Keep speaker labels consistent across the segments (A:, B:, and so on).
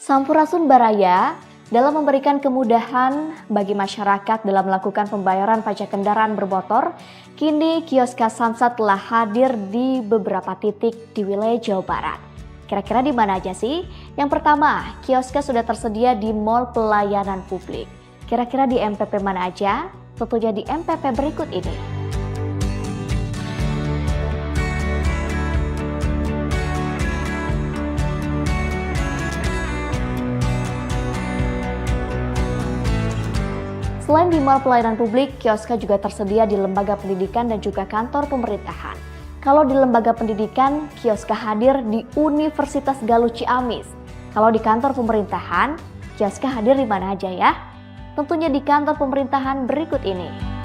A: Sampurasun Baraya dalam memberikan kemudahan bagi masyarakat dalam melakukan pembayaran pajak kendaraan bermotor, kini Kioska Samsat telah hadir di beberapa titik di wilayah Jawa Barat. Kira-kira di mana aja sih? Yang pertama, Kioska sudah tersedia di Mall Pelayanan Publik. Kira-kira di MPP mana aja? Tentunya di MPP berikut ini. Selain di Mall Pelayanan Publik, Kioska juga tersedia di lembaga pendidikan dan juga kantor pemerintahan. Kalau di lembaga pendidikan, Kioska hadir di Universitas Galuh Ciamis. Kalau di kantor pemerintahan, Kioska hadir di mana aja ya? Tentunya di kantor pemerintahan berikut ini.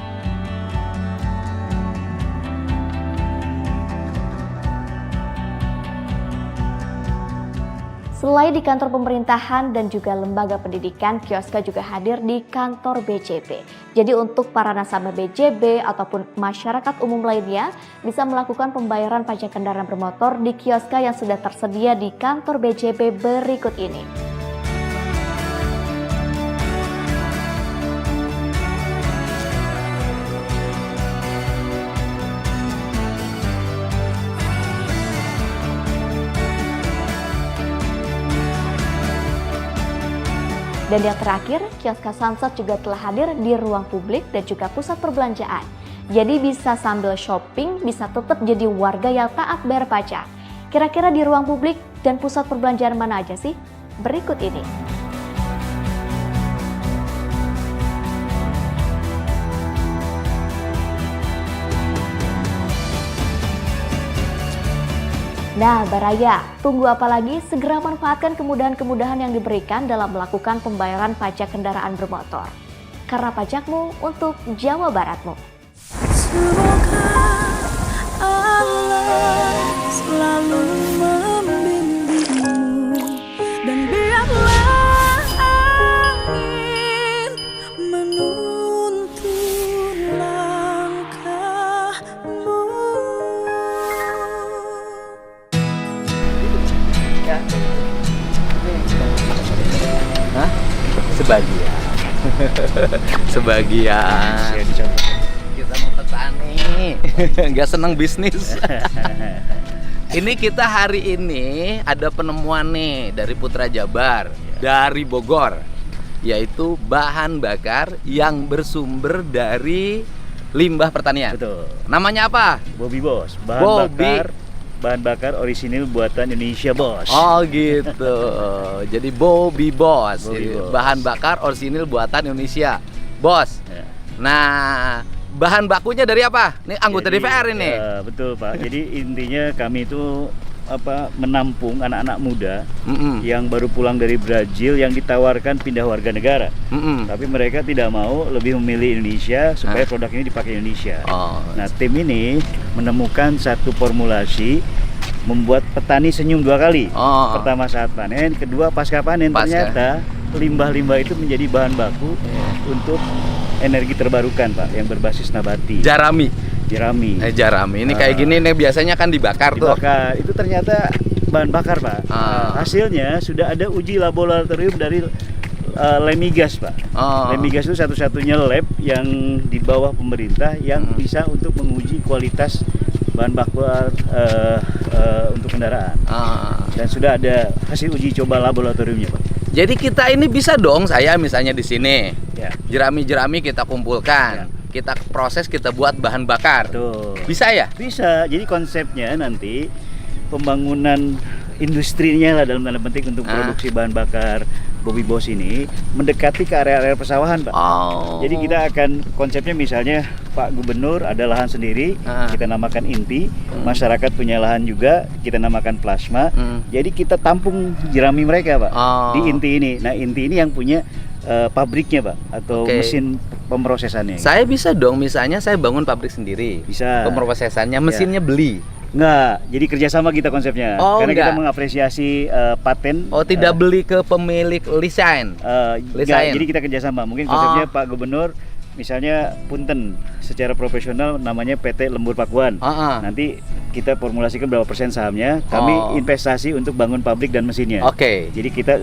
A: Selain di kantor pemerintahan dan juga lembaga pendidikan, Kioska juga hadir di kantor BJB. Jadi untuk para nasabah BJB ataupun masyarakat umum lainnya bisa melakukan pembayaran pajak kendaraan bermotor di Kioska yang sudah tersedia di kantor BJB berikut ini. Dan yang terakhir, Kioska Samsat juga telah hadir di ruang publik dan juga pusat perbelanjaan. Jadi bisa sambil shopping, bisa tetap jadi warga yang taat bayar pajak. Kira-kira di ruang publik dan pusat perbelanjaan mana aja sih? Berikut ini. Nah, Baraya, tunggu apa lagi? Segera manfaatkan kemudahan-kemudahan yang diberikan dalam melakukan pembayaran pajak kendaraan bermotor. Karena pajakmu untuk Jawa Baratmu.
B: Semoga Allah selalu membimbingmu dan biarlah angin menuntun langkahmu.
C: Hah? Sebagian. Sebagian. Kita mau petani. Nggak senang bisnis. Ini kita hari ini ada penemuan nih dari Putra Jabar, dari Bogor, yaitu bahan bakar yang bersumber dari limbah pertanian.
D: Betul.
C: Namanya apa?
D: Bobby Bos, bahan bakar orisinil buatan Indonesia, Bos.
C: Oh gitu. Jadi Bobby Bos.
D: Bobby
C: Jadi
D: Bos.
C: bahan bakar orisinil buatan Indonesia, Bos.
D: Ya.
C: Nah, bahan bakunya dari apa? Ini anggota
D: Jadi,
C: DPR ini.
D: Betul, Pak. Jadi intinya kami itu menampung anak-anak muda yang baru pulang dari Brazil yang ditawarkan pindah warga negara. Tapi mereka tidak mau, lebih memilih Indonesia supaya produk ini dipakai Indonesia.
C: Oh.
D: Nah, tim ini menemukan satu formulasi membuat petani senyum dua kali.
C: Oh.
D: Pertama saat panen, kedua pasca panen. Ternyata limbah-limbah itu menjadi bahan baku untuk energi terbarukan, Pak, yang berbasis nabati.
C: Jerami. Ini kayak gini nih biasanya kan dibakar tuh.
D: Dibakar. Itu ternyata bahan bakar, Pak. Hasilnya sudah ada uji laboratorium dari Lemigas, Pak. Lemigas itu satu-satunya lab yang di bawah pemerintah yang bisa untuk menguji kualitas bahan bakar untuk kendaraan. Dan sudah ada hasil uji coba laboratoriumnya, Pak.
C: Jadi kita ini bisa dong, saya misalnya di sini.
D: Ya.
C: Jerami-jerami kita kumpulkan. Kita proses, kita buat bahan bakar.
D: Tuh.
C: Bisa ya?
D: Bisa. Jadi konsepnya nanti pembangunan industrinya lah dalam tanda petik untuk produksi bahan bakar Bobby Bos ini mendekati ke area-area persawahan, Pak.
C: Oh.
D: Jadi kita akan konsepnya misalnya Pak Gubernur ada lahan sendiri, kita namakan inti, masyarakat punya lahan juga, kita namakan plasma. Jadi kita tampung jerami mereka, Pak, di inti ini. Nah, inti ini yang punya pabriknya, Pak, atau mesin pemrosesannya.
C: Saya bisa dong, misalnya saya bangun pabrik sendiri.
D: Bisa.
C: Pemrosesannya, mesinnya beli.
D: Enggak, jadi kerjasama kita konsepnya. Karena kita mengapresiasi paten.
C: Oh, tidak beli ke pemilik lisain.
D: Enggak, jadi kita kerjasama. Mungkin konsepnya Pak Gubernur misalnya punten secara profesional namanya PT Lembur Pakuan. Nanti kita formulasikan berapa persen sahamnya, kami investasi untuk bangun pabrik dan mesinnya. Jadi kita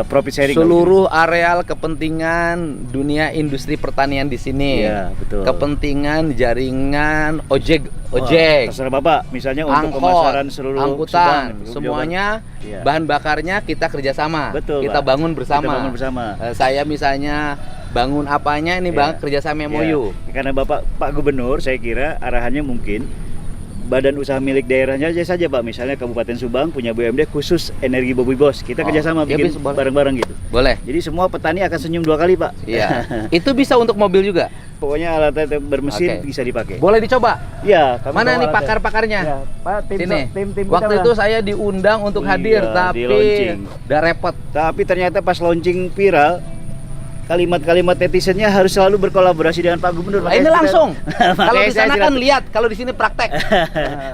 D: profit sharing.
C: Seluruh areal kepentingan dunia industri pertanian di sini.
D: Iya, betul.
C: Kepentingan jaringan ojek.
D: Terserah Bapak, misalnya untuk pemasaran seluruh
C: angkutan,
D: Subang,
C: semuanya bahan bakarnya kita kerjasama.
D: Betul,
C: kita
D: Pak.
C: bangun bersama.
D: Kita bangun bersama.
C: Saya misalnya bangun apanya ini bang kerjasama MOU.
D: Karena Pak Gubernur saya kira arahannya mungkin badan usaha milik daerahnya aja saja Pak, misalnya Kabupaten Subang punya BUMD khusus energi Bobi Bos, kita kerjasama bikin bareng-bareng gitu.
C: Boleh.
D: Jadi semua petani akan senyum 2 kali Pak.
C: Iya. Itu bisa untuk mobil juga.
D: Pokoknya alatnya bermesin bisa dipakai.
C: Boleh dicoba.
D: Iya.
C: Mana nih pakar-pakarnya?
D: Ya, Pak,
C: sini.
D: Tim
C: Waktu itu saya diundang untuk hadir, tapi udah repot.
D: Tapi ternyata pas launching viral, kalimat-kalimat netizennya harus selalu berkolaborasi dengan Pak Gubernur.
C: Ini langsung. Kalau di sana kan lihat, kalau di sini praktek.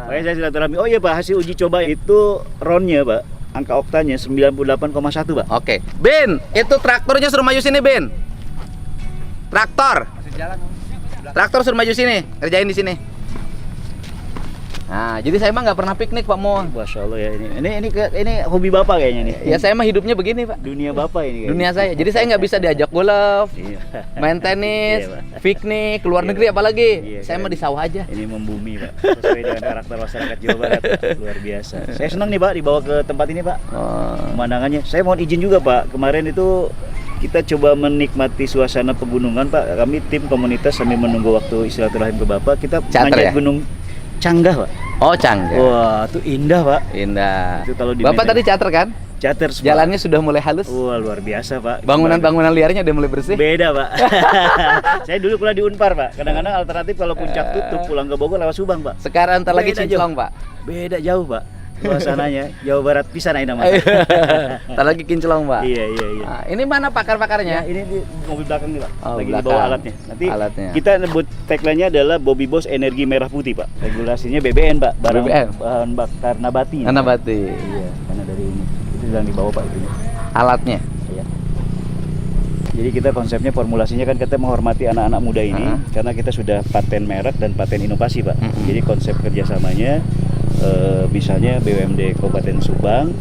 D: Makanya saya silaturahmi. Oh iya Pak, hasil uji coba itu RON-nya Pak, angka oktanya 98,1 Pak.
C: Oke. Ben, itu traktornya suruh maju sini Ben. Traktor. Traktor suruh maju sini, kerjain di sini. Nah, jadi saya mah nggak pernah piknik Pak Mo.
D: Masya Allah ya ini hobi Bapak kayaknya nih.
C: Ya saya mah hidupnya begini Pak.
D: Dunia Bapak ini.
C: Dunia saya. Jadi saya nggak bisa diajak golf, main tenis, piknik, keluar negeri apalagi. Saya mah di sawah aja.
D: Ini membumi Pak. Sesuai dengan karakter masyarakat Jawa Barat. Luar biasa. Saya senang nih Pak dibawa ke tempat ini Pak. Pemandangannya. Saya mohon izin juga Pak. Kemarin itu kita coba menikmati suasana pegunungan Pak. Kami tim komunitas sambil menunggu waktu silaturahim ke Bapak. Kita nanjak Gunung Canggah Pak.
C: Oh Canggah.
D: Wah itu indah Pak.
C: Indah.
D: Itu kalau
C: Bapak tadi cater kan?
D: Cater.
C: Jalannya sudah mulai halus.
D: Wah luar biasa Pak.
C: Bangunan-bangunan liarnya udah mulai bersih.
D: Beda Pak. Saya dulu kuliah di Unpar Pak. Kadang-kadang alternatif kalau puncak tutup pulang ke Bogor lewat Subang Pak.
C: Sekarang ntar lagi Kinclong Pak.
D: Beda jauh Pak. Suasananya Jawa Barat pisan aja namanya.
C: Ntar lagi Kinclong Pak.
D: Iya.
C: Nah, ini mana pakar-pakarnya?
D: Ya, ini di mobil belakang nih Pak. Lagi
C: belakang.
D: dibawa alatnya. Nanti kita nyebut tagline-nya adalah Bobi Bos Energi Merah Putih Pak. Regulasinya BBN Pak. Bahan bakar nabati.
C: Nabati.
D: Iya, karena dari ini. Itu sedang dibawa Pak ini.
C: Alatnya.
D: Iya. Jadi kita konsepnya formulasinya kan kita menghormati anak-anak muda ini karena kita sudah paten merek dan paten inovasi Pak. Jadi konsep kerjasamanya misalnya BUMD Kabupaten Subang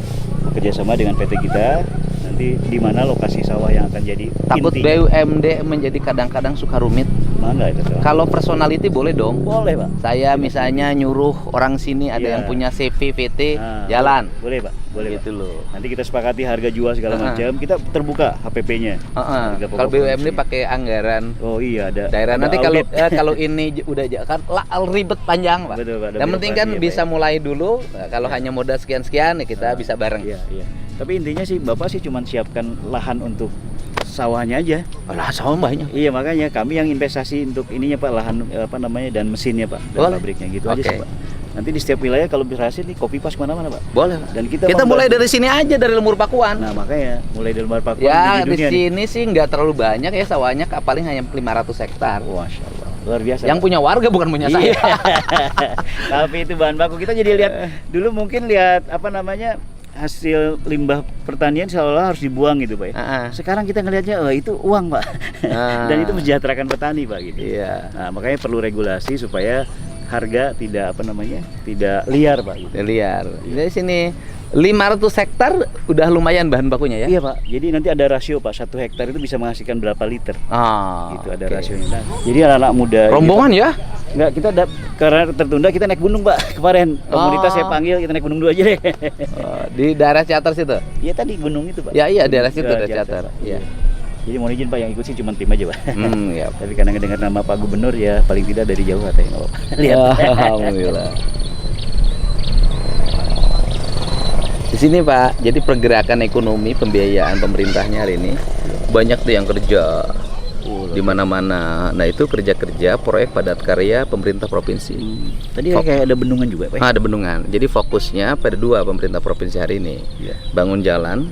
D: bekerjasama dengan PT kita, nanti di mana lokasi sawah yang akan jadi
C: takut
D: inti.
C: BUMD menjadi kadang-kadang suka rumit.
D: Mana itu?
C: Kalau personality boleh dong.
D: Boleh Pak.
C: Saya misalnya nyuruh orang sini ada yang punya CV VT jalan.
D: Boleh Pak. Boleh
C: gitu loh.
D: Nanti kita sepakati harga jual segala macam. Kita terbuka HPP-nya.
C: Kalau BUMD pakai anggaran.
D: Oh iya ada.
C: Daerah nanti kalau ini udah kan ribet panjang Pak.
D: Betul, Pak.
C: Yang penting kan bisa mulai dulu. Kalau hanya modal sekian-sekian ya kita bisa bareng.
D: Iya. Tapi intinya sih Bapak sih cuma siapkan lahan untuk sawahnya aja.
C: Lah sawah banyak.
D: Iya makanya kami yang investasi untuk ininya Pak, lahan dan mesinnya Pak, dan pabriknya gitu aja sih Pak. Nanti di setiap wilayah kalau berhasil nih kopi pas kemana-mana Pak.
C: Boleh.
D: Dan kita
C: mulai dari sini aja, dari Lembur Pakuan.
D: Nah makanya mulai dari Lembur Pakuan.
C: Ya di sini sih nggak terlalu banyak ya sawahnya, paling hanya 500 hektar.
D: Masya Allah. Luar biasa.
C: Yang punya warga bukan punya saya.
D: Tapi itu bahan baku kita jadi lihat dulu mungkin lihat hasil limbah pertanian seolah harus dibuang gitu Pak. Sekarang kita ngelihatnya itu uang Pak. Dan itu mensejahterakan petani Pak gitu.
C: Iya.
D: Nah, makanya perlu regulasi supaya harga tidak tidak liar Pak gitu.
C: Liar. Dari sini 500 hektar udah lumayan bahan bakunya ya?
D: Iya Pak, jadi nanti ada rasio Pak, 1 hektar itu bisa menghasilkan berapa liter. Gitu ada rasionya. Nah, jadi anak-anak muda
C: rombongan ya?
D: Enggak, kita karena tertunda kita naik gunung Pak kemarin. Komunitas saya panggil, kita naik gunung dulu aja deh.
C: Di daerah Cater situ?
D: Iya tadi gunung itu Pak.
C: Iya daerah situ, daerah Cater. Iya.
D: Jadi mohon izin Pak, yang ikut sih cuma tim aja Pak.
C: Ya.
D: Tapi karena dengar nama Pak Gubernur ya paling tidak dari jauh katanya Pak. Lihat.
C: Alhamdulillah. Di sini Pak, jadi pergerakan ekonomi pembiayaan pemerintahnya hari ini banyak tuh yang kerja di mana-mana. Nah itu kerja proyek padat karya pemerintah provinsi.
D: Tadi kayak ada bendungan juga Pak.
C: Ada bendungan. Jadi fokusnya pada 2 pemerintah provinsi hari ini, bangun jalan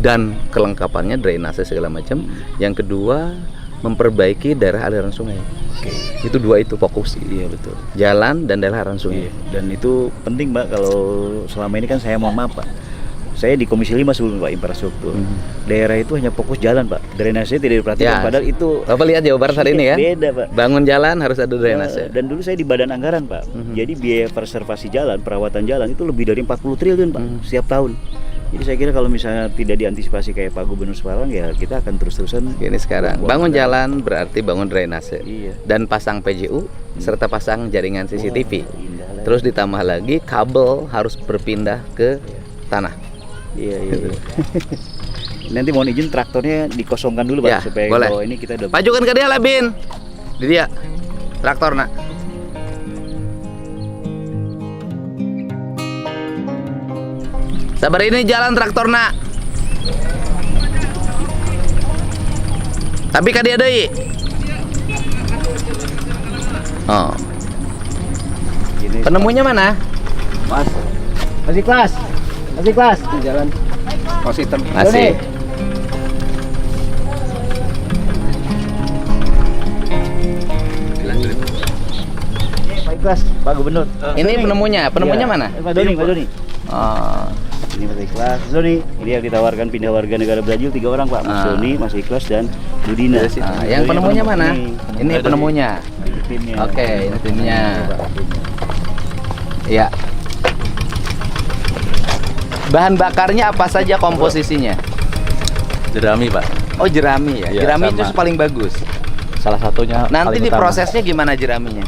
C: dan kelengkapannya drainase segala macam. Yang kedua memperbaiki daerah aliran sungai. Itu 2 itu fokus.
D: Iya betul.
C: Jalan dan daerah aliran sungai.
D: Dan itu penting Mbak, kalau selama ini kan saya mohon maaf Pak, Saya di Komisi 5 sebelum Pak infrastruktur. Daerah itu hanya fokus jalan Pak, drainase tidak diperhatikan.
C: Ya.
D: Padahal itu
C: Bapak lihat Jawa Barat hari ini kan?
D: beda Pak.
C: Bangun jalan harus ada drainase.
D: Dan dulu saya di Badan Anggaran Pak. Jadi biaya preservasi jalan, perawatan jalan itu lebih dari 40 triliun Pak setiap tahun. Jadi saya kira kalau misalnya tidak diantisipasi kayak Pak Gubernur sekarang ya kita akan terus-terusan.
C: Ini sekarang bangun jalan berarti bangun drainase.
D: Iya.
C: Dan pasang PJU serta pasang jaringan CCTV.
D: Indah lah.
C: Terus ditambah lagi kabel harus berpindah ke tanah.
D: Iya. Nanti mohon izin traktornya dikosongkan dulu Pak
C: Ya,
D: supaya
C: boleh.
D: kalau ini kita udah
C: Pajukan ke dia lah Bin. Di dia. Traktor nak. Sabar ini jalan traktor nak. Tapi ka dia deui. Oh.
D: gini.
C: Penemunya mana?
D: Mas. Masih kelas. Masih kelas. Jalan.
C: Masih.
D: Pak Ikhlas, Pak Gubernur.
C: Ini penemunya
D: Iya.
C: mana?
D: Pak Doni, Pak Doni.
C: Oh.
D: Ini Mas Ikhlas, Doni. Ini yang ditawarkan pindah warga negara Brazil 3 orang Pak. Mas Doni, Mas Ikhlas dan Budina.
C: Yang penemunya mana? Ini penemunya.
D: Timnya.
C: Oke, ini timnya. Iya. Bahan bakarnya apa saja komposisinya?
E: Jerami Pak,
C: Oh, jerami ya.
E: Iya,
C: Jerami
E: sama.
C: itu paling bagus.
E: salah satunya.
C: Nanti
E: paling utama.
C: diprosesnya gimana jeraminya?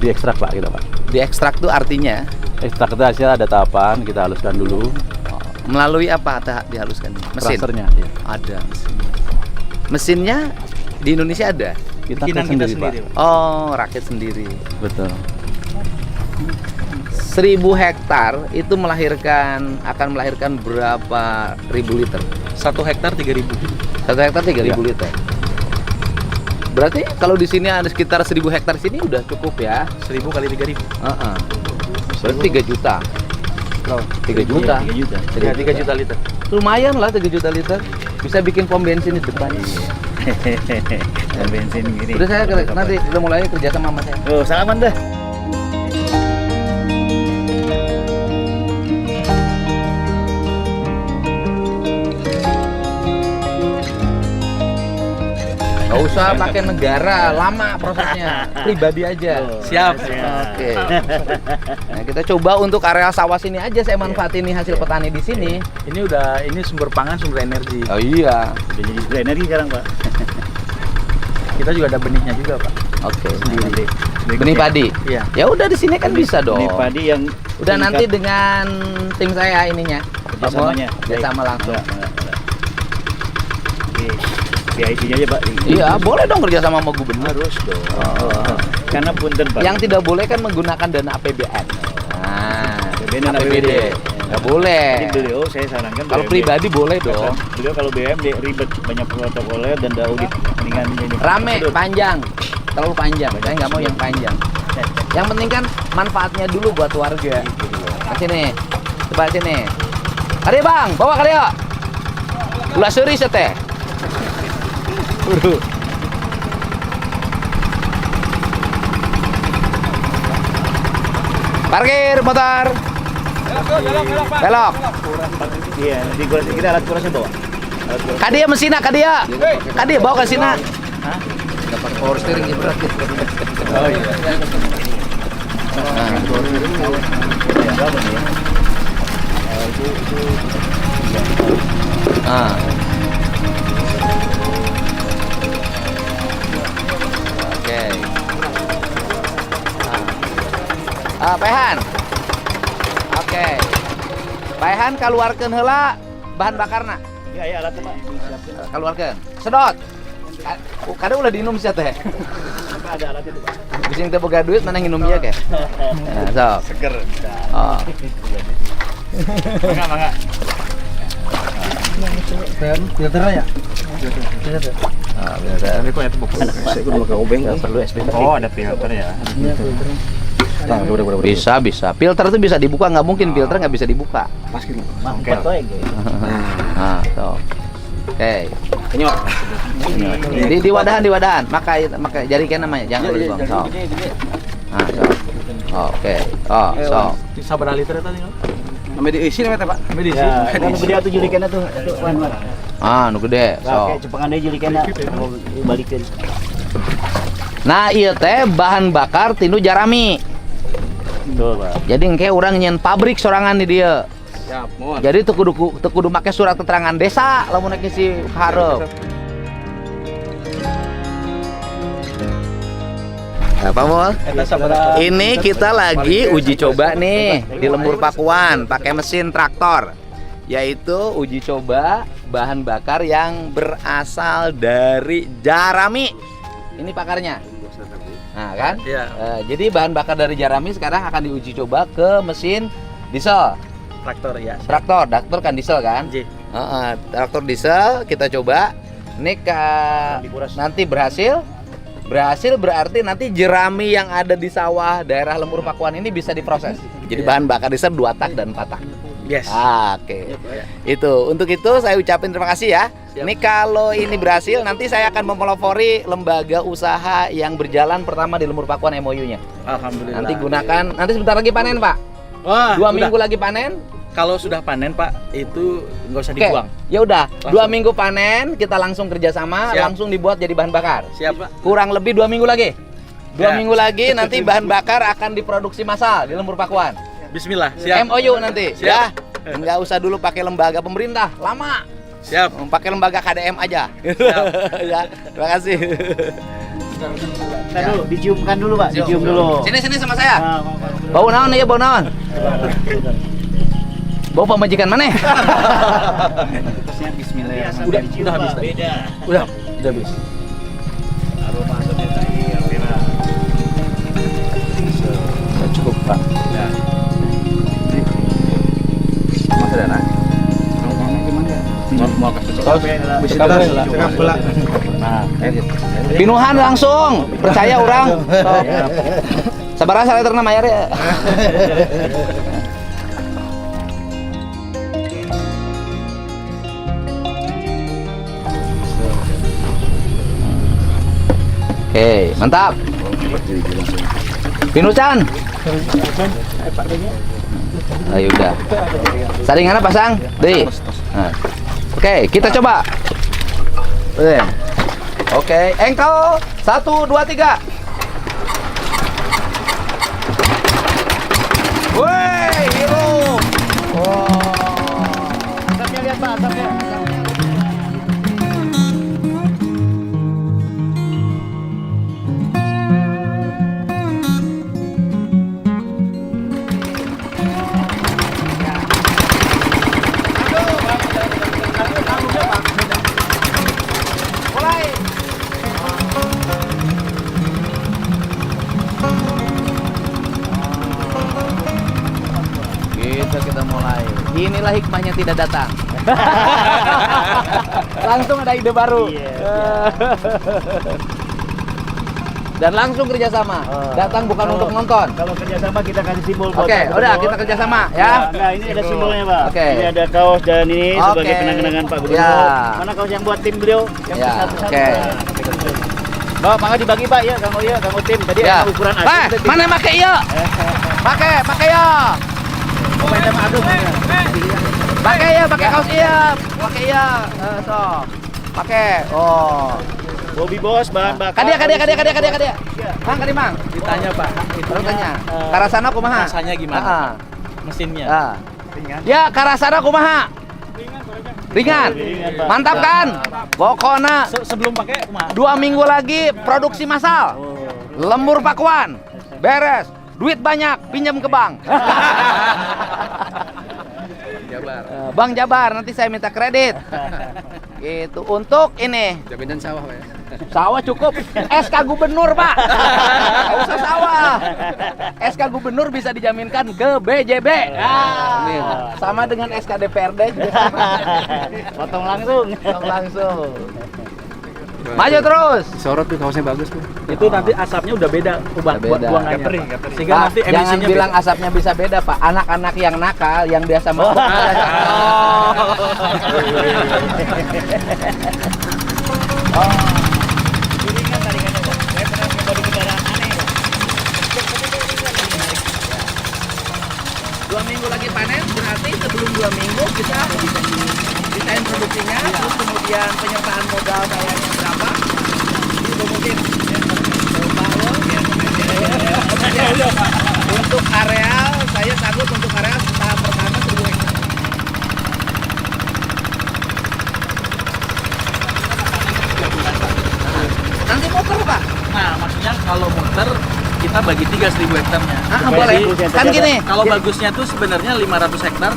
E: Diekstrak Pak kita Pak.
C: Diekstrak tuh artinya
E: Ekstrak itu hasil ada tahapan, kita haluskan dulu.
C: melalui apa dihaluskan? Mesin.
E: Crushernya, iya.
C: Ada mesin. Mesinnya di Indonesia ada.
E: Kita rakit sendiri Pak.
C: Oh, rakit sendiri.
E: Betul.
C: 1000 hektar itu akan melahirkan berapa ribu liter?
E: 1 hektar 3.000.
C: 1 hektar 3.000
E: Iya.
C: liter. Berarti kalau di sini ada sekitar 1000 hektar sini udah cukup ya?
E: 1000 kali 3.000.
C: Heeh. Berarti 3 juta. 3 juta.
D: 3 juta.
E: Ya, 3 juta liter.
C: Lumayan lah 3 juta liter. Bisa bikin pom bensin di depan.
D: Dan bensin gini.
C: Udah saya nanti udah mulai kerja sama mas saya.
D: Oh, salaman dah.
C: Gak usah pakai negara, lama prosesnya. Pribadi aja.
E: Siap.
C: Oke. Nah, kita coba untuk area sawah sini aja saya manfaatin nih hasil petani di sini.
E: Ini sumber pangan, sumber energi.
C: Oh iya.
D: Udah jadi sumber energi sekarang Pak.
E: Kita juga ada benihnya juga Pak.
C: Oke.
D: Sendiri.
C: Benih padi.
E: Iya.
C: Ya udah di sini kan bisa dong.
D: Ini padi yang
C: Udah nanti dengan tim saya ininya.
D: kerjasamanya.
C: Kerjasama langsung.
D: PIC-nya aja Pak.
C: Iya, boleh dong kerja sama gubernur.
D: Harus dong. Karena punten Pak.
C: Yang tidak boleh kan menggunakan dana APBN. Nah,
D: APBN dan
C: APBD. Nggak boleh.
D: Jadi beliau saya sarankan
C: Kalau
D: BUMD.
C: pribadi boleh dong.
D: Beliau kalau BUMD ribet banyak protokoler dan audit mendingan ini.
C: Rame,
D: Aduh.
C: panjang. Terlalu panjang. Saya nggak mau yang panjang. Yang penting kan manfaatnya dulu buat warga. Nah, sini. Coba sini. Kali Bang, bawa kali ya. Gula seri teh. Parkir motor. Belok.
D: Iya, nanti kita alat kurasnya bawa. Alat kuras.
C: Kadia mesina, kadia. Kadia bawa ke sini. Dapat power steering ya berat.
D: Oh iya.
C: Ah. Oke. Pehan. Oke. Pehan keluarkan heula bahan bakarna.
D: Iya, ya alatnya Pak. Siapin.
C: Keluarkan. Sedot. Kadang ulah diinum sia teh.
D: Ada alatnya tuh Pak.
C: Bising teh boga duit mana nginum ieu ke? Nah, sok.
D: Seger.
C: Oh.
D: Mangga.
E: Filternya ya?
C: Ah, biasa.
D: Saya kudu pakai obeng.
C: Perlu SPP.
D: Oh, ada filter ya.
C: Bisa. Filter itu bisa dibuka, nggak mungkin filter nggak bisa dibuka.
D: Pas gitu. Mangket wae guys.
C: Nah, tuh. Oke. Di wadahan. Maka jadikan namanya, jangan lupa. Sok. Nah, sok. Oke. Oh, sok.
E: Sabar liter tadi. Sampai diisi namanya Pak. Sampai diisi.
D: Ya, kan gede atuh julikanna tuh. Wan.
C: Nu gede.
D: Oke, cepengan deui julikanna. Mau balikeun.
C: Nah, ieu teh bahan bakar tinu jarami.
D: Betul, Pak.
C: Jadi engke urang nyen pabrik sorangan di dieu.
E: Siap, mohon.
C: Jadi teu kudu make surat keterangan desa lamun ngisi hareup. Apa Mol? Ini kita lagi uji coba nih di Lembur Pakuan pakai mesin traktor. Yaitu uji coba bahan bakar yang berasal dari jarami. Ini pakarnya. Nah kan?
E: Iya.
C: Jadi bahan bakar dari jarami sekarang akan diuji coba ke mesin diesel.
E: Traktor ya.
C: Traktor kan diesel kan?
E: J.
C: Traktor diesel kita coba. Ini nanti berhasil berarti nanti jerami yang ada di sawah daerah Lembur Pakuan ini bisa diproses. Jadi bahan bakar diesel 2 tak dan 4 tak.
E: Yes.
C: Oke. Itu untuk itu saya ucapin terima kasih ya.
E: Siap.
C: Ini kalau ini berhasil nanti saya akan mempelopori lembaga usaha yang berjalan pertama di Lembur Pakuan MOU-nya.
E: Alhamdulillah.
C: Nanti sebentar lagi panen Pak.
E: Wah,
C: 2 minggu lagi panen.
E: Kalau sudah panen Pak, itu nggak usah
C: Oke,
E: dibuang.
C: ya udah, 2
E: Langsung.
C: minggu panen, kita langsung kerjasama,
E: Siap.
C: langsung dibuat jadi bahan bakar.
E: Siap Pak.
C: Kurang lebih 2 minggu lagi. 2
E: Ya.
C: minggu lagi nanti bahan bakar akan diproduksi massal di Lembur Pakuan.
E: Bismillah. Siap.
C: MOU nanti,
E: Siap.
C: ya. Nggak usah dulu pakai lembaga pemerintah, lama.
E: Siap.
C: Pakai lembaga KDM aja.
E: Siap.
C: Ya, terima kasih.
D: Nah, dulu diciumkan dulu, Pak. Dicium dulu.
C: Sini sama saya.
D: Nah,
C: Bau naon ya, bau naon? Bau pemajikan mana?
D: Bismillahirrahmanirrahim.
E: Udah habis tadi.
D: Beda.
E: Udah habis.
D: Aroma asapnya tadi Alvira.
E: Cukup Pak.
D: Ya.
E: Masih ada nak? Mau kasih cekap pula.
D: Nah,
C: Pinuhan langsung, percaya orang. Sabar saya terna mayar ya. Oke, mantap. Pinucan. Ayo udah. Saringannya pasang, deh. Nah. Oke, kita coba. Oke, engkel 1, 2, 3. Woi, hero.
D: asapnya lihat, Pak, asapnya.
C: Kita mulai. Inilah hikmahnya tidak datang. Langsung ada ide baru. Dan langsung kerjasama. Datang bukan untuk nonton.
D: Kalau kerjasama kita kasih simbol.
C: Oke, udah kita kerjasama ya.
D: Nah, ini ada simbolnya, Pak.
C: Oke.
D: Ini ada kaos dan ini sebagai
C: Oke.
D: kenang-kenangan Pak Gubernur.
C: Ya.
D: Mana kaos yang buat tim beliau? Yang
C: Ya,
D: satu-satu.
C: oke.
D: Nah, mangga dibagi Pak ya, kamu tim. Tadi
C: Ya.
D: ada ukuran asli.
C: Mana make iya? Pakai ya.
D: Pemain sama adus.
C: Pakai ya, pakai kaos iya. Pakai ya. Sok. Pakai. Oh.
D: Bobby Bos bahan bakar.
C: Kadia. Mang, kadi Mang.
E: Ditanya Pak.
C: Baru tanya. Karasana kumaha?
E: Rasanya gimana?
C: Heeh.
E: Mesinnya.
C: Ya, karasana kumaha? Ringan.
D: Pak.
C: Mantap kan? Pokoknya
E: Sebelum pakai kumaha?
C: 2 minggu lagi produksi massal. Lembur Pakuan. Beres. Duit banyak, pinjam ke bank.
E: Jabar.
C: Bang Jabar, nanti saya minta kredit. Gitu. Untuk ini.
E: Jaminan sawah Pak ya.
C: Sawah cukup. SK Gubernur, Pak. Nggak usah sawah. SK Gubernur bisa dijaminkan ke BJB. Nah, sama dengan SK DPRD juga sama.
D: Potong langsung.
C: Langsung. Maju terus.
E: Sorot tuh kaosnya bagus tuh. Itu nanti asapnya udah beda,
C: Udah beda.
E: buangannya. Sehingga
C: Pak,
E: nanti
C: jangan
E: emisinya
C: bilang
E: beda.
C: asapnya bisa beda, Pak. Anak-anak yang nakal, yang biasa mau.
D: Iringan tadi kan Pak. Saya pernah nyoba di kendaraan aneh, Pak.
C: 2 minggu lagi panen, berarti sebelum 2 minggu kita desain produksinya, terus kemudian penyertaan modal kayaknya berapa, itu mungkin untuk areal, saya sanggup untuk areal tahap pertama 1.000 hektar. Nanti muter Pak?
E: Nah, maksudnya kalau muter kita bagi 3 1.000 hektarnya.
C: Boleh. Kan gini,
E: Kalau bagusnya tuh sebenarnya 500 hektar,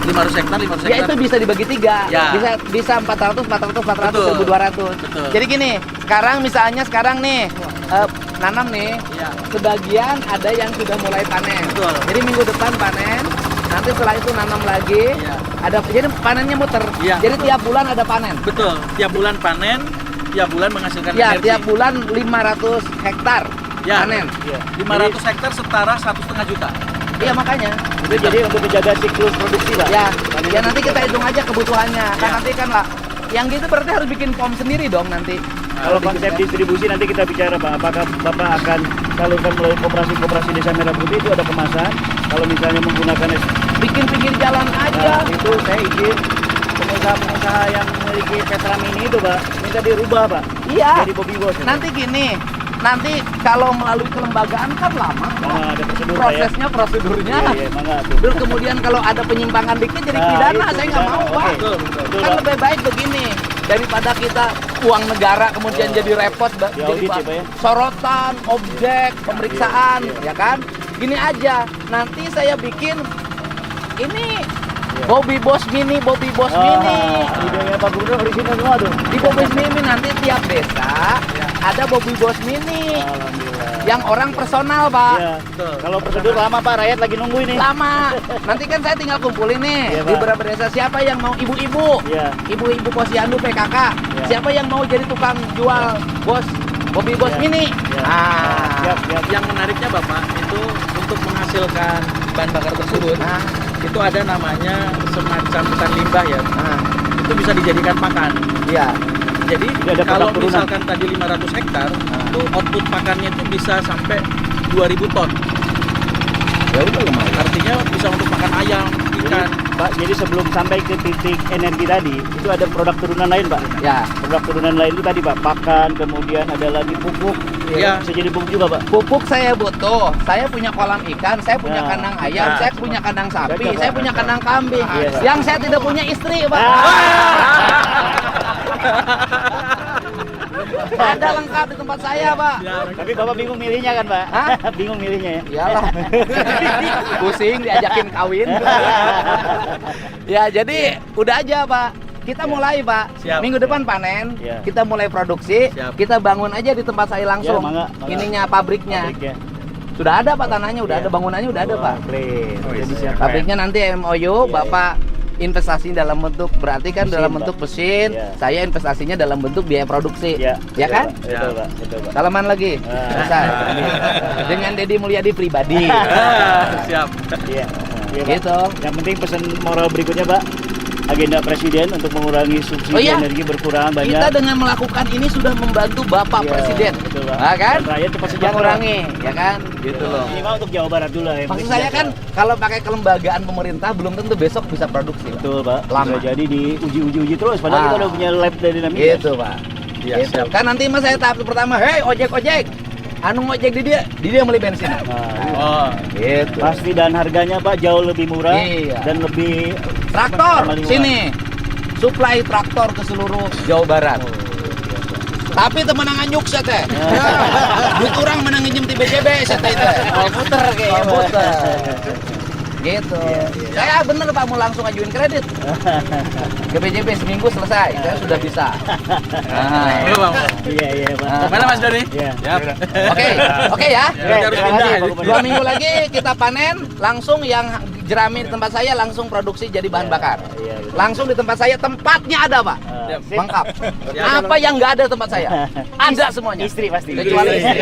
E: 500 hektar, 500
C: ya
E: hektar.
C: itu bisa dibagi 3.
E: Ya.
C: Bisa 400, 400, 400,
E: Betul.
C: 1.200.
E: Betul.
C: Jadi gini, sekarang nih nanam nih,
E: Iya.
C: sebagian ada yang sudah mulai panen.
E: Betul.
C: Jadi minggu depan panen, nanti setelah itu nanam lagi.
E: Iya.
C: Jadi panennya muter.
E: Iya,
C: Jadi
E: betul.
C: tiap bulan ada panen.
E: Betul. Tiap bulan panen, tiap bulan menghasilkan
C: Ya,
E: energi.
C: tiap bulan 500 hektar
E: Ya.
C: panen.
D: Iya.
E: 500 hektar setara 1,5 juta.
C: Iya makanya.
D: Itu jadi untuk menjaga siklus produksi Pak.
C: Ya, ya nanti kita hitung aja kebutuhannya. Kan
E: Ya.
C: nanti kan lah. Yang gitu berarti harus bikin pom sendiri dong nanti.
D: Kalau konsep distribusi nanti kita bicara Pak, apakah Bapak akan salurkan melalui koperasi Desa Merah Putih itu ada kemasan. Kalau misalnya menggunakan
C: Bikin pinggir jalan aja.
D: itu saya izin pengusaha-pengusaha yang memiliki Petra Mini itu Pak, minta dirubah Pak.
C: Iya.
D: Jadi Bobby Boss.
C: Nanti gini, nanti kalau melalui kelembagaan kan lama.
D: Nah, ada prosedur Pak, ya.
C: Prosesnya, prosedurnya.
D: Iya, mangga tuh.
C: Terus kemudian kalau ada penyimpangan dikit jadi
D: Nah,
C: pidana,
D: itu
C: saya nggak
D: pidana.
C: mau
D: Oke.
C: Pak.
E: Betul, betul.
D: Betul,
C: Kan
D: Pak.
C: lebih baik begini daripada kita uang negara kemudian jadi repot,
D: Di audit ya, Pak, ya?
C: sorotan, objek, pemeriksaan,
D: Iya.
C: ya kan? Gini aja, nanti saya bikin ini
D: Iya.
C: Bobby Boss Mini, Bobby Boss Mini.
D: Idenya Pak Gubernur original semua tuh.
C: Di Bobby Boss Mini nanti tiap desa ada Bobby Boss Mini
D: Alhamdulillah.
C: yang orang personal, Pak.
D: Iya.
E: Betul.
D: Kalau prosedur lama Pak, rakyat lagi nunggu ini.
C: Lama. Nanti kan saya tinggal kumpulin nih
D: Iya,
C: di
D: Pak.
C: beberapa desa siapa yang mau ibu-ibu.
D: Iya.
C: Ibu-ibu posyandu PKK.
D: Iya.
C: Siapa yang mau jadi tukang jual Bobby Boss
D: Iya.
C: Mini.
D: Iya.
C: Ah.
D: Siap, siap.
E: Yang menariknya Bapak itu untuk menghasilkan bahan bakar tersebut
C: Nah,
E: itu ada namanya semacam hutan limbah ya.
C: nah,
E: Itu bisa dijadikan pakan.
C: iya.
E: Jadi
D: Tidak ada
E: kalau
D: produk turunan.
E: misalkan tadi 500 hektar, itu output pakannya itu bisa sampai 2000 ton.
C: Ya udah lumayan.
E: Artinya bisa untuk makan ayam,
D: Jadi,
E: ikan.
D: Pak, jadi sebelum sampai ke titik energi tadi, itu ada produk turunan lain Pak.
C: Ya,
D: Produk turunan lain itu tadi Pak, pakan, kemudian ada lagi pupuk.
E: Iya.
D: Bisa jadi pupuk juga Pak.
C: pupuk saya butuh. Saya punya kolam ikan, saya punya
D: Nah.
C: kandang ayam,
E: Nah.
C: saya punya kandang sapi,
D: Cocok,
C: saya
D: Pak.
C: punya kandang kambing.
D: Iya, Pak.
C: Yang saya tidak punya istri, Pak. Ada lengkap di tempat saya, Pak.
D: Tapi Bapak bingung milihnya kan Pak?
C: Hah?
D: Bingung milihnya ya?
C: Iyalah. Pusing diajakin kawin. Ya, jadi udah aja, Pak. Kita mulai, Pak.
E: Siap.
C: Minggu depan panen,
D: Ya.
C: kita mulai produksi,
E: Siap.
C: kita bangun aja di tempat saya langsung.
D: Ya, mangga, mangga.
C: Ininya pabriknya.
D: Pabriknya.
C: Sudah ada, Pak, tanahnya, udah
D: Ya.
C: ada bangunannya, udah ada, Pak.
D: Clean.
E: Oh,
D: Jadi
E: iya.
D: siap.
C: Pabriknya nanti MOU,
D: Iya,
C: Bapak investasi dalam bentuk berarti kan
D: Mesin,
C: dalam
D: Pak.
C: bentuk mesin,
D: Iya.
C: saya investasinya dalam bentuk biaya produksi.
D: Ya,
C: Ya
D: betul,
C: kan?
D: Pak. Betul Pak, betul Pak.
C: Salaman lagi.
D: Ah.
C: Selesai. Dengan Deddy Mulyadi pribadi.
E: Siap.
D: Iya. Iya, Pak.
C: Gitu.
D: Yang penting pesan moral berikutnya Pak, agenda Presiden untuk mengurangi subsidi
C: Oh, iya.
D: energi berkurang banyak.
C: Kita dengan melakukan ini sudah membantu Bapak
D: Iya,
C: Presiden.
D: betul, Pak.
C: Nah, kan?
D: Dan rakyat cepat sejahtera.
C: Mengurangi, ya kan? Gitu loh.
D: Minimal untuk Jawa Barat dulu lah. yang
C: Maksud
D: penting
C: saya kan
D: sejahtera.
C: kalau pakai kelembagaan pemerintah belum tentu besok bisa produksi. Pak.
D: Betul Pak.
C: Lama.
D: Bisa jadi diuji terus. Padahal
C: Ah.
D: kita udah punya lab dari dinamika.
C: Gitu, Pak.
E: Iya,
C: Gitu.
E: siap.
C: Kan nanti mas saya tahap pertama, hei ojek. Anu ngojek di dia yang beli bensin.
D: Nah,
E: Oh,
C: Gitu.
D: pasti dan harganya Pak jauh lebih murah
C: Iya.
D: dan lebih
C: Traktor,
D: sama lingkungan.
C: sini. Suplai traktor ke seluruh Jawa Barat. Tapi temenangan nyuk saya teh. Duit orang menang nginjem di BJB saya teh. Oh, puter kayaknya puter. Gitu. Saya bener Pak mau langsung ajuin kredit. Ke BJB seminggu selesai. Saya sudah bisa. Nah.
E: belum.
D: Iya Pak.
E: Mana Mas Doni?
D: Iya.
C: Oke ya.
E: Ya, harus
D: terima
E: pindah.
D: kasih, Pak Gubernur.
C: 2 minggu lagi kita panen, langsung yang jerami di tempat saya langsung produksi jadi bahan bakar.
D: Iya, betul.
C: Langsung di tempat saya tempatnya ada Pak.
D: Ah, sip.
C: Lengkap.
E: Ya.
C: Apa yang nggak ada tempat saya? Ada semuanya.
D: Istri pasti.
C: Kecuali istri.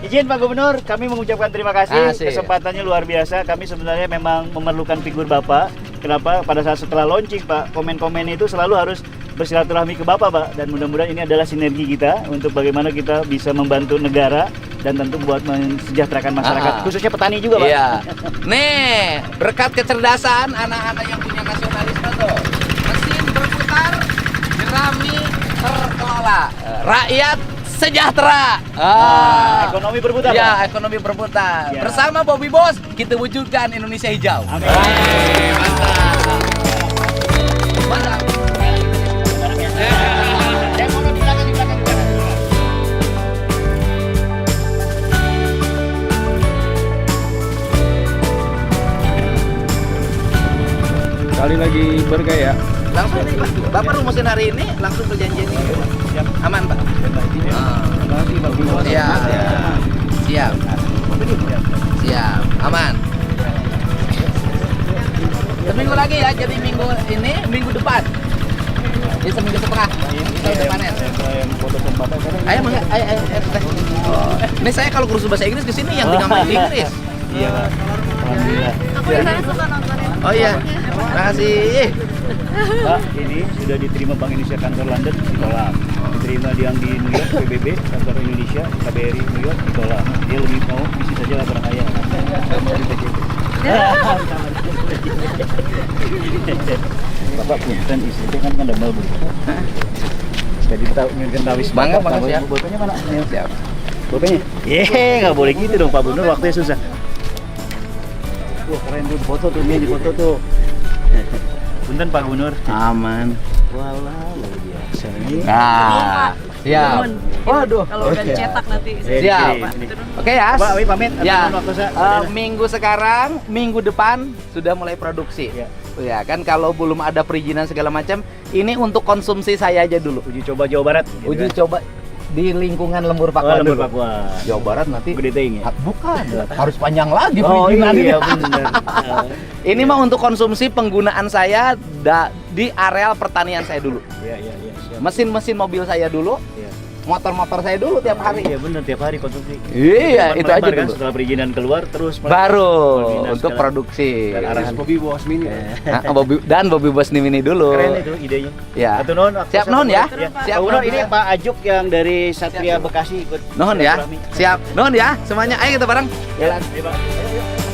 D: Izin Pak Gubernur, kami mengucapkan terima kasih.
C: Asik.
D: Kesempatannya luar biasa. Kami sebenarnya memang memerlukan figur Bapak. Kenapa? Pada saat setelah launching Pak, komen-komen itu selalu harus bersilaturahmi ke Bapak Pak. Dan mudah-mudahan ini adalah sinergi kita untuk bagaimana kita bisa membantu negara dan tentu buat mensejahterakan masyarakat, khususnya petani juga, Pak.
C: Iya. Nih, berkat kecerdasan anak-anak yang punya nasionalisme tuh. Mesin berputar, jerami terkelola. Rakyat sejahtera.
D: Ekonomi berputar.
C: Ya,
D: Pak.
C: ekonomi berputar.
D: Ya.
C: Bersama Bobby Bos, kita wujudkan Indonesia hijau.
D: Amin.
C: Mantap.
E: Sekali lagi bergaya.
C: Langsung nih, Pak. Bapak rumusin hari ini, langsung perjanjian ini.
D: Siap.
C: Aman, Pak?
D: Terima kasih, Pak Bimo.
C: Siap. Siap. Siap. Aman. Seminggu lagi ya, jadi minggu ini, minggu depan. Ini seminggu setengah. Kita udah panen.
D: Yang foto sama Bapak sekarang.
C: Ayo, Mangga. Ayo. Ini saya kalau kursus bahasa Inggris di sini yang tinggal main di Inggris.
D: Iya, Pak. Alhamdulillah.
B: Aku di sana suka nontonin.
C: Oh iya. Terima kasih.
D: Pak, ini sudah diterima Bank Indonesia kantor London, ditolak. Diterima yang di New York, PBB, kantor Indonesia, KBRI New York, ditolak. Dia lebih mau isi saja laporan kaya. Saya mau di PJJ. Bapak punten istri kan double bu. Jadi tahu ingin tawis.
C: Bangga, ya.
D: Botolnya mana?
C: Siap.
D: Botolnya? Nggak boleh gitu dong Pak Bunur, waktunya susah. Wah keren tuh foto tuh, dia di foto tuh. Punten Pak Gubernur.
C: Aman.
D: Walah, luar biasa ini.
C: Nah, siap. Waduh.
B: Kalau udah dicetak nanti.
C: Siap. Oke ya.
D: Pak, Wi pamit.
C: Ya.
D: Waktu saya.
C: Minggu sekarang, minggu depan sudah mulai produksi.
D: Ya.
C: Ya kan kalau belum ada perizinan segala macam, ini untuk konsumsi saya aja dulu.
D: Uji coba Jawa Barat.
C: Uji coba di lingkungan Lembur Pakua
D: Lembur
C: dulu.
D: Papua.
C: Jawa Barat nanti
D: Gede Teing ya?
C: bukan, harus panjang lagi
D: Oh
C: perizinannya.
D: iya benar.
C: Ini mah untuk konsumsi penggunaan saya di areal pertanian saya dulu.
D: Iya siap.
C: Mesin-mesin mobil saya dulu,
D: Iya.
C: motor-motor saya dulu tiap hari.
D: Iya benar tiap hari konsumsi.
C: Iya, itu aja
D: Melempar kan,
C: dulu.
D: setelah perizinan keluar terus
C: Baru
D: Permintaan
C: untuk
D: sekarang.
C: produksi.
D: Dan arahan
E: Bobby Bos Mini.
C: Bobby Bos Mini dulu.
D: keren itu idenya.
C: Ya.
D: Atau non, waktu
C: Siap,
D: saya
C: non, ya?
D: ketemu,
C: Siap,
D: Pak Gubernur,
C: non,
D: ini
C: ya.
D: Pak Ajuk yang dari Satria Bekasi ikut.
C: Nuhun ya.
D: silaturahmi.
C: Siap. Nuhun ya semuanya. Ayo kita bareng. Jalan.
D: Iya, Pak. Ayo, yuk.